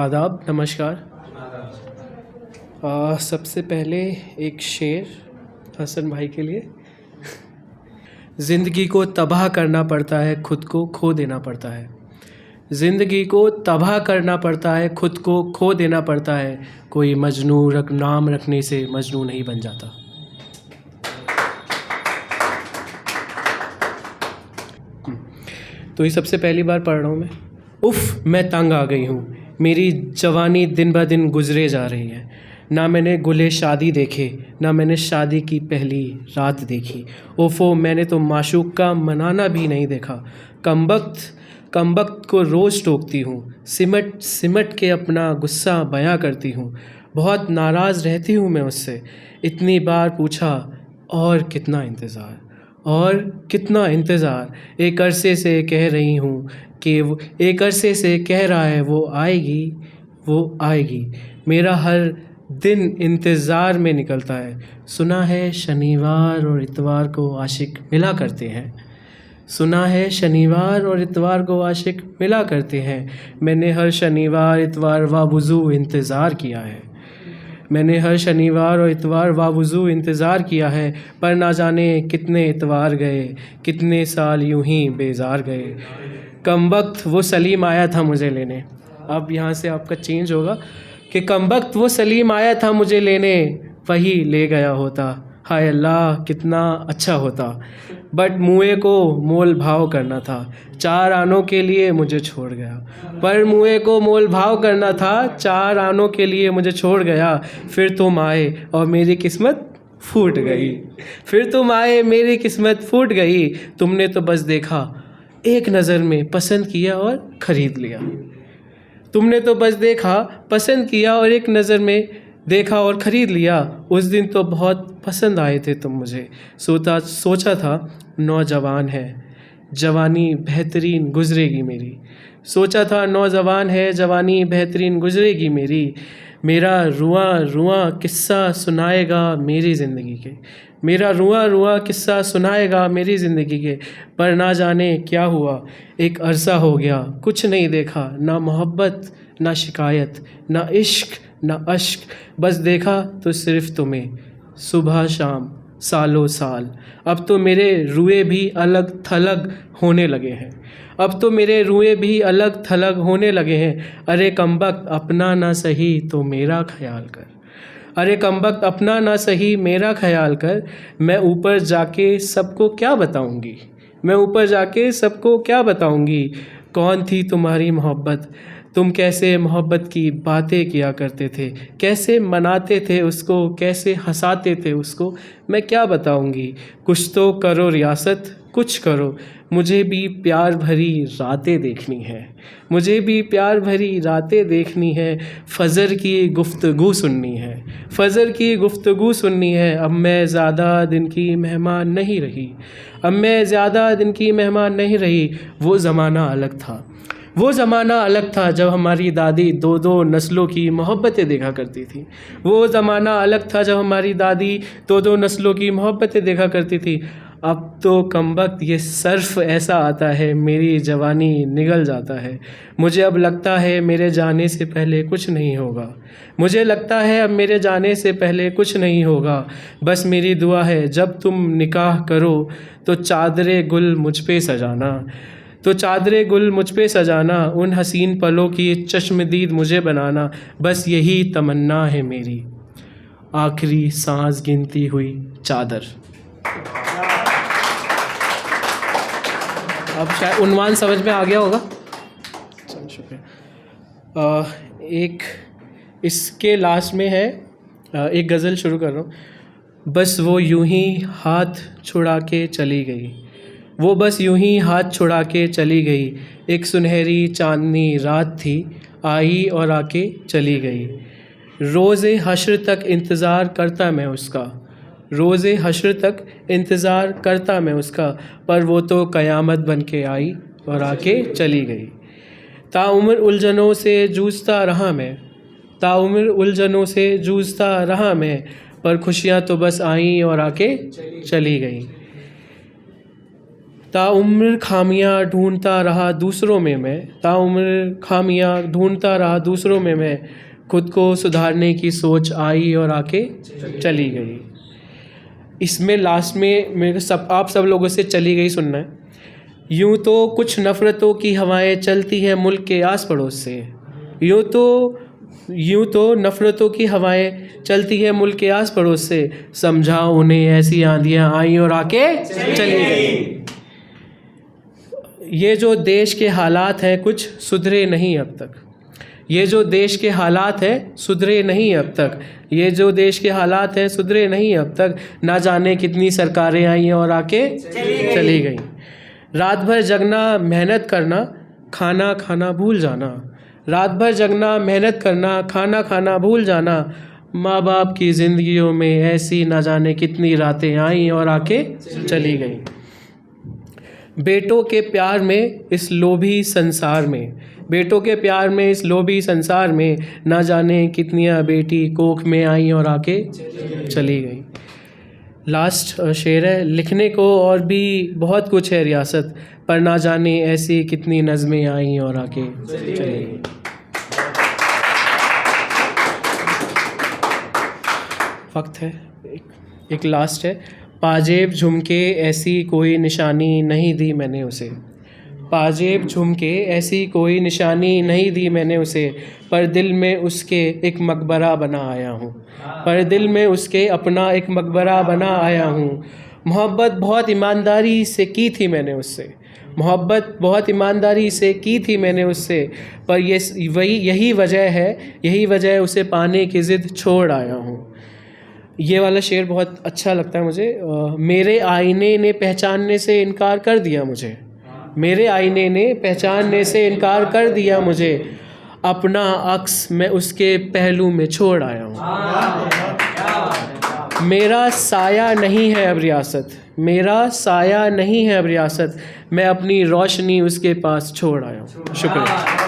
आदाब, नमस्कार। सबसे पहले एक शेर हसन भाई के लिए। ज़िंदगी को तबाह करना पड़ता है, खुद को खो देना पड़ता है। ज़िंदगी को तबाह करना पड़ता है, खुद को खो देना पड़ता है। कोई मजनू नाम रखने से मजनू नहीं बन जाता। तो ये सबसे पहली बार पढ़ रहा हूँ मैं। उफ़, मैं तंग आ गई हूँ। मेरी जवानी दिन ब दिन गुजरे जा रही है। ना मैंने गुले शादी देखे, ना मैंने शादी की पहली रात देखी। ओफो, मैंने तो माशूक का मनाना भी नहीं देखा। कमबख्त को रोज़ टोकती हूँ, सिमट सिमट के अपना गुस्सा बयां करती हूँ। बहुत नाराज़ रहती हूँ मैं उससे। इतनी बार पूछा, और कितना इंतज़ार, और कितना इंतज़ार। एक अरसे से कह रही हूँ कि एक अरसे से कह रहा है वो आएगी। मेरा हर दिन इंतज़ार में निकलता है। सुना है शनिवार और इतवार को आशिक मिला करते हैं। सुना है शनिवार और इतवार को आशिक मिला करते हैं। मैंने हर शनिवार इतवार वावुज़ू इंतज़ार किया है। मैंने हर शनिवार और इतवार वावुज़ू इंतज़ार किया है, पर ना जाने कितने इतवार गए, कितने साल यूं ही बेजार गए। कमबख्त वो सलीम आया था मुझे लेने। अब यहाँ से आपका चेंज होगा कि कमबख्त वो सलीम आया था मुझे लेने, वही ले गया होता। हाय अल्लाह, कितना अच्छा होता। बट मुए को मोल भाव करना था, 4 आनों के लिए मुझे छोड़ गया। पर मुए को मोल भाव करना था, 4 आनों के लिए मुझे छोड़ गया। फिर तुम आए और मेरी किस्मत फूट गई। फिर तुम आए, मेरी किस्मत फूट गई। तुमने तो बस देखा, एक नज़र में पसंद किया और ख़रीद लिया। तुमने तो बस देखा, पसंद किया और एक नज़र में देखा और ख़रीद लिया। उस दिन तो बहुत पसंद आए थे तुम मुझे। सोचा था नौजवान है, जवानी बेहतरीन गुजरेगी मेरी। सोचा था नौजवान है, जवानी बेहतरीन गुजरेगी मेरी। मेरा रुआं किस्सा सुनाएगा मेरी ज़िंदगी के। मेरा रुआं किस्सा सुनाएगा मेरी ज़िंदगी के। पर ना जाने क्या हुआ, एक अरसा हो गया, कुछ नहीं देखा। ना मोहब्बत, ना शिकायत, ना इश्क, ना अश्क। बस देखा तो सिर्फ़ तुम्हें, सुबह शाम, सालों साल। अब तो मेरे रुए भी अलग थलग होने लगे हैं। अब तो मेरे रुए भी अलग थलग होने लगे हैं। अरे कमबख्त, अपना ना सही तो मेरा ख्याल कर। अरे कमबख्त, अपना ना सही मेरा ख्याल कर। मैं ऊपर जाके सबको क्या बताऊंगी, मैं ऊपर जाके सबको क्या बताऊंगी। कौन थी तुम्हारी मोहब्बत, तुम कैसे मोहब्बत की बातें किया करते थे, कैसे मनाते थे उसको, कैसे हंसाते थे उसको, मैं क्या बताऊंगी। कुछ तो करो रियासत, कुछ करो। मुझे भी प्यार भरी रातें देखनी है, मुझे भी प्यार भरी रातें देखनी है। फ़जर की गुफ्तगू सुननी है, फ़जर की गुफ्तगू सुननी है। अब मैं ज़्यादा दिन की मेहमान नहीं रही, अब मैं ज़्यादा दिन की मेहमान नहीं रही। वो ज़माना अलग था, वो ज़माना अलग था जब हमारी दादी 2-2 नस्लों की मोहब्बतें देखा करती थी। वो ज़माना अलग था जब हमारी दादी 2-2 नस्लों की मोहब्बतें देखा करती थी। अब तो कमबख्त ये सर्फ ऐसा आता है, मेरी जवानी निगल जाता है। मुझे अब लगता है मेरे जाने से पहले कुछ नहीं होगा। मुझे लगता है अब मेरे जाने से पहले कुछ नहीं होगा। बस मेरी दुआ है जब तुम निकाह करो तो चादरे गुल मुझ पे सजाना, तो चादरे गुल मुझ पे सजाना। उन हसीन पलों की चश्मदीद मुझे बनाना। बस यही तमन्ना है मेरी, आखिरी सांस गिनती हुई चादर। अब शायद उन्वान समझ में आ गया होगा। चलो शुक्रिया। एक इसके लास्ट में है, एक गज़ल शुरू कर रहा हूँ। बस वो यूं ही हाथ छुड़ा के चली गई, वो बस यूं ही हाथ छुड़ा के चली गई। एक सुनहरी चांदनी रात थी, आई और आके चली गई। रोज़े हश्र तक इंतज़ार करता मैं उसका, रोज़े हश्र तक इंतज़ार करता मैं उसका। पर वो तो क़यामत बन के आई और आके चली गई। ताउम्र उलझनों से जूझता रहा मैं, ताउम्र उलझनों से जूझता रहा मैं। पर खुशियाँ तो बस आईं और आके चली गई। ताउम्र खामियां ढूंढता रहा दूसरों में मैं, ताउम्र खामियां ढूंढता रहा दूसरों में मैं, खुद को सुधारने की सोच आई और आके चली गई। इसमें लास्ट में मेरे को आप सब लोगों से चली गई सुनना है। यूं तो कुछ नफ़रतों की हवाएं चलती हैं मुल्क के आस पड़ोस से, यूं तो नफ़रतों की हवाएं चलती हैं मुल्क के आस पड़ोस से, समझा उन्हें ऐसी आंधियां आई और आके चली गई। ये जो देश के हालात हैं कुछ सुधरे नहीं अब तक, ये जो देश के हालात हैं सुधरे नहीं अब तक, ये जो देश के हालात हैं सुधरे नहीं अब तक, ना जाने कितनी सरकारें आई और आके चली गई। रात भर जगना मेहनत करना, खाना खाना भूल जाना, रात भर जगना मेहनत करना, खाना खाना भूल जाना, माँ बाप की ज़िंदगियों में ऐसी ना जाने कितनी रातें आई और आके चली गई। बेटों के प्यार में इस लोभी संसार में, बेटों के प्यार में इस लोभी संसार में, ना जाने कितनियाँ बेटी कोख में आई और आके चली गई। लास्ट शेर है, लिखने को और भी बहुत कुछ है रियासत, पर ना जाने ऐसी कितनी नज़में आई और आके चली गई। वक्त है एक लास्ट है। पाजेब झुमके ऐसी कोई निशानी नहीं दी मैंने उसे, पाजेब झुमके ऐसी कोई निशानी नहीं दी मैंने उसे, पर दिल में उसके एक मकबरा बना आया हूँ, पर दिल में उसके अपना एक मकबरा बना आया हूँ। मोहब्बत बहुत ईमानदारी से की थी मैंने उससे, मोहब्बत बहुत ईमानदारी से की थी मैंने उससे, पर यही वजह है उसे पाने की ज़िद छोड़ आया हूँ। ये वाला शेर बहुत अच्छा लगता है मुझे। मेरे आईने ने पहचानने से इनकार कर दिया मुझे, मेरे आईने ने पहचानने से इनकार कर दिया मुझे, अपना अक्स मैं उसके पहलू में छोड़ आया हूँ। मेरा साया नहीं है अब रियासत, मेरा साया नहीं है अब रियासत, मैं अपनी रोशनी उसके पास छोड़ आया हूँ। शुक्रिया।